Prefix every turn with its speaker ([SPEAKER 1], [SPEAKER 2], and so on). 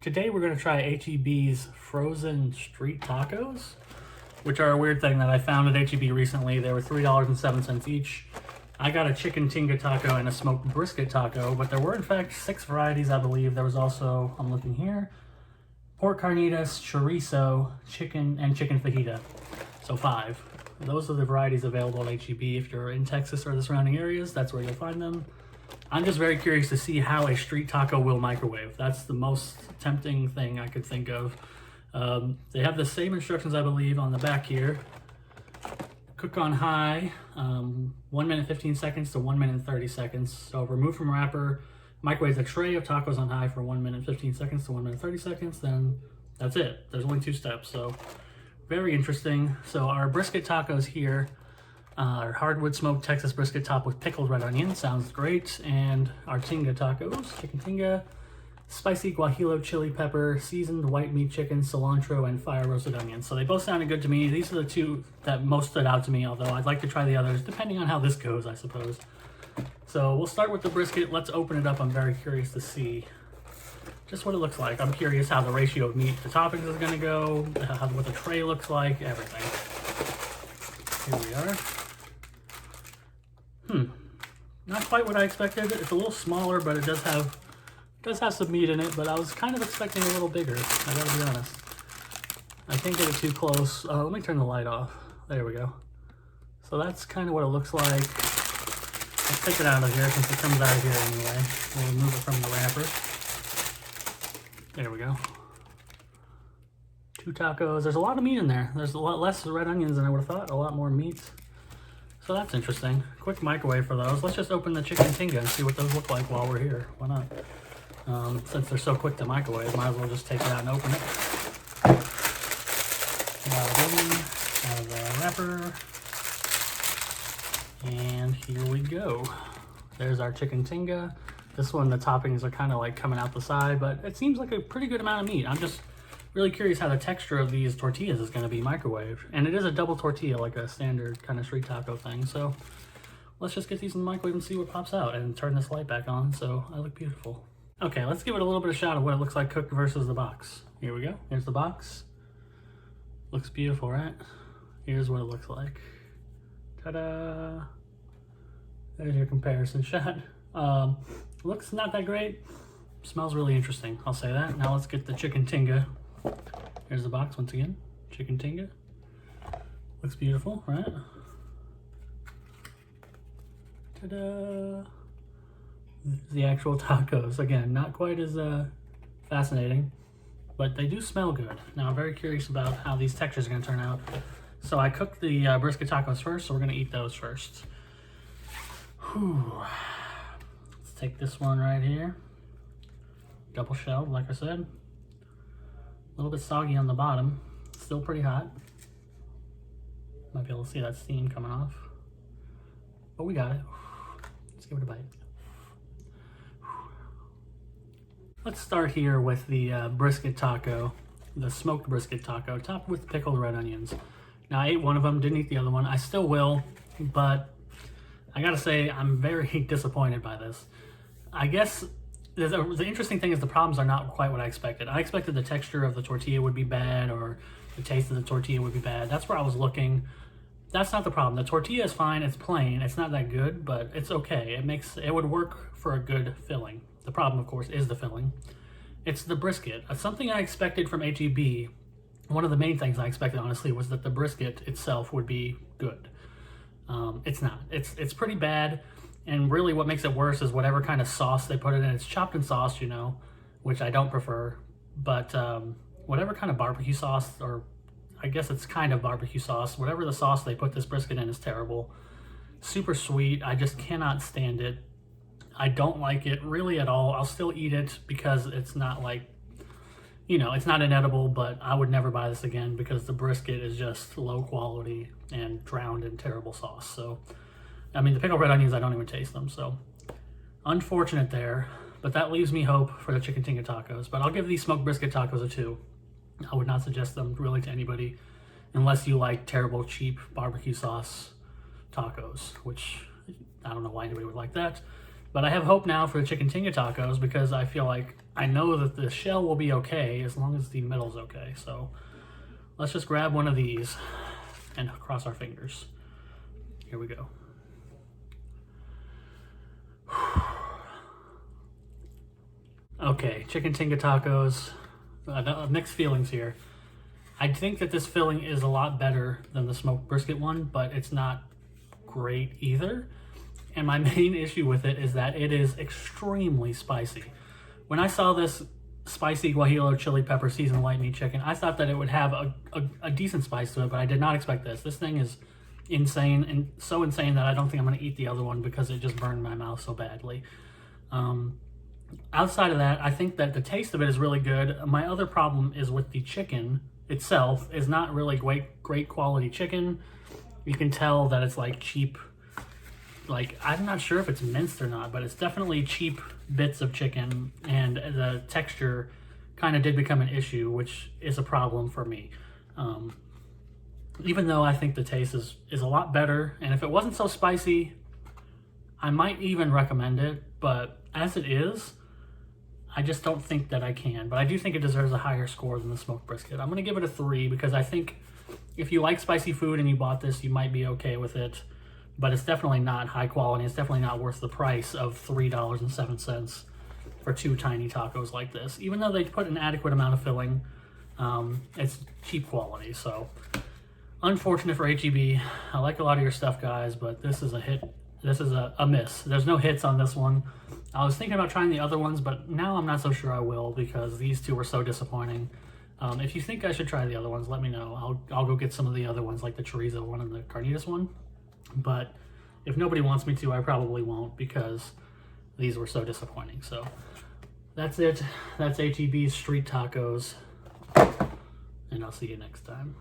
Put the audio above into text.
[SPEAKER 1] Today we're going to try HEB's frozen street tacos, which are a weird thing that I found at HEB recently. They were $3.07 each. I got a chicken Tinga taco and a smoked brisket taco, but there were in fact 6 varieties, I believe. There was also, I'm looking here, pork carnitas, chorizo, chicken, and chicken fajita. So 5. Those are the varieties available at HEB. If you're in Texas or the surrounding areas, that's where you'll find them. I'm just very curious to see how a street taco will microwave. That's the most tempting thing I could think of. They have the same instructions, I believe, on the back here. Cook on high, 1 minute 15 seconds to 1 minute 30 seconds. So remove from wrapper, microwave the tray of tacos on high for 1 minute 15 seconds to 1 minute 30 seconds. Then that's it. There's only 2 steps. So very interesting. So our brisket tacos here, our hardwood smoked Texas brisket top with pickled red onion, sounds great. And our Tinga tacos, chicken Tinga, spicy Guajillo chili pepper, seasoned white meat chicken, cilantro, and fire roasted onions. So they both sounded good to me. These are the 2 that most stood out to me, although I'd like to try the others, depending on how this goes, I suppose. So we'll start with the brisket. Let's open it up. I'm very curious to see just what it looks like. I'm curious how the ratio of meat to toppings is going to go, what the tray looks like, everything. Here we are. Not quite what I expected. It's a little smaller, but it does have some meat in it, but I was kind of expecting a little bigger, I gotta be honest. I can't get it too close. Let me turn the light off. There we go. So that's kind of what it looks like. Let's take it out of here since it comes out of here anyway. We'll remove it from the wrapper. There we go. 2 tacos. There's a lot of meat in there. There's a lot less red onions than I would have thought. A lot more meat. So that's interesting. Quick microwave for those. Let's just open the chicken Tinga and see what those look like while we're here. Why not? Since they're so quick to microwave, might as well just take it out and open it. Out of the wrapper. And here we go. There's our chicken Tinga. This one, the toppings are kind of like coming out the side, but it seems like a pretty good amount of meat. I'm just really curious how the texture of these tortillas is going to be microwaved. And it is a double tortilla, like a standard kind of street taco thing. So let's just get these in the microwave and see what pops out and turn this light back on so I look beautiful. Okay, let's give it a little bit of a shot of what it looks like cooked versus the box. Here we go. Here's the box. Looks beautiful, right? Here's what it looks like. Ta-da! There's your comparison shot. Looks not that great. Smells really interesting, I'll say that. Now let's get the chicken Tinga. Here's the box once again. Chicken Tinga. Looks beautiful, right? Ta-da! The actual tacos. Again, not quite as fascinating, but they do smell good. Now I'm very curious about how these textures are going to turn out. So I cooked the brisket tacos first, so we're going to eat those first. Whew. Let's take this one right here. Double shelled, like I said. A little bit soggy on the bottom. Still pretty hot. Might be able to see that steam coming off. But we got it. Let's give it a bite. Let's start here with the brisket taco, the smoked brisket taco, topped with pickled red onions. Now I ate one of them, didn't eat the other one. I still will, but I gotta say I'm very disappointed by this. I guess the interesting thing is the problems are not quite what I expected. I expected the texture of the tortilla would be bad or the taste of the tortilla would be bad. That's where I was looking. That's not the problem. The tortilla is fine, it's plain, it's not that good, but it's okay. It would work for a good filling. The problem, of course, is the filling. It's the brisket. Something I expected from HEB, one of the main things I expected, honestly, was that the brisket itself would be good. It's not. It's pretty bad, and really what makes it worse is whatever kind of sauce they put it in. It's chopped in sauce, you know, which I don't prefer, but whatever kind of barbecue sauce, or I guess it's kind of barbecue sauce, whatever the sauce they put this brisket in is terrible. Super sweet. I just cannot stand it. I don't like it really at all. I'll still eat it because it's not like, you know, it's not inedible, but I would never buy this again because the brisket is just low quality and drowned in terrible sauce. So, I mean, the pickled red onions, I don't even taste them. So, unfortunate there, but that leaves me hope for the chicken Tinga tacos. But I'll give these smoked brisket tacos a 2. I would not suggest them really to anybody unless you like terrible, cheap barbecue sauce tacos, which I don't know why anybody would like that. But I have hope now for the chicken Tinga tacos because I feel like I know that the shell will be okay as long as the middle's okay. So let's just grab one of these and cross our fingers. Here we go. Okay, chicken Tinga Tacos. Mixed feelings here. I think that this filling is a lot better than the smoked brisket one, but it's not great either. And my main issue with it is that it is extremely spicy. When I saw this spicy Guajillo chili pepper seasoned white meat chicken, I thought that it would have a decent spice to it, but I did not expect this. This thing is insane, and so insane that I don't think I'm going to eat the other one because it just burned my mouth so badly. Outside of that, I think that the taste of it is really good. My other problem is with the chicken itself. Is not really great quality chicken. You can tell that it's like cheap, like I'm not sure if it's minced or not, but it's definitely cheap bits of chicken, and the texture kind of did become an issue, which is a problem for me. Even though I think the taste is a lot better, and if it wasn't so spicy, I might even recommend it, but as it is, I just don't think that I can. But I do think it deserves a higher score than the smoked brisket. I'm going to give it a 3 because I think if you like spicy food and you bought this, you might be okay with it. But it's definitely not high quality. It's definitely not worth the price of $3.07 for 2 tiny tacos like this. Even though they put an adequate amount of filling, it's cheap quality. So unfortunate for HEB. I like a lot of your stuff, guys, but this is a hit. This is a miss. There's no hits on this one. I was thinking about trying the other ones, but now I'm not so sure I will because these two were so disappointing. If you think I should try the other ones, let me know. I'll go get some of the other ones, like the chorizo one and the carnitas one. But if nobody wants me to, I probably won't because these were so disappointing. So that's it. That's HEB's Street Tacos. And I'll see you next time.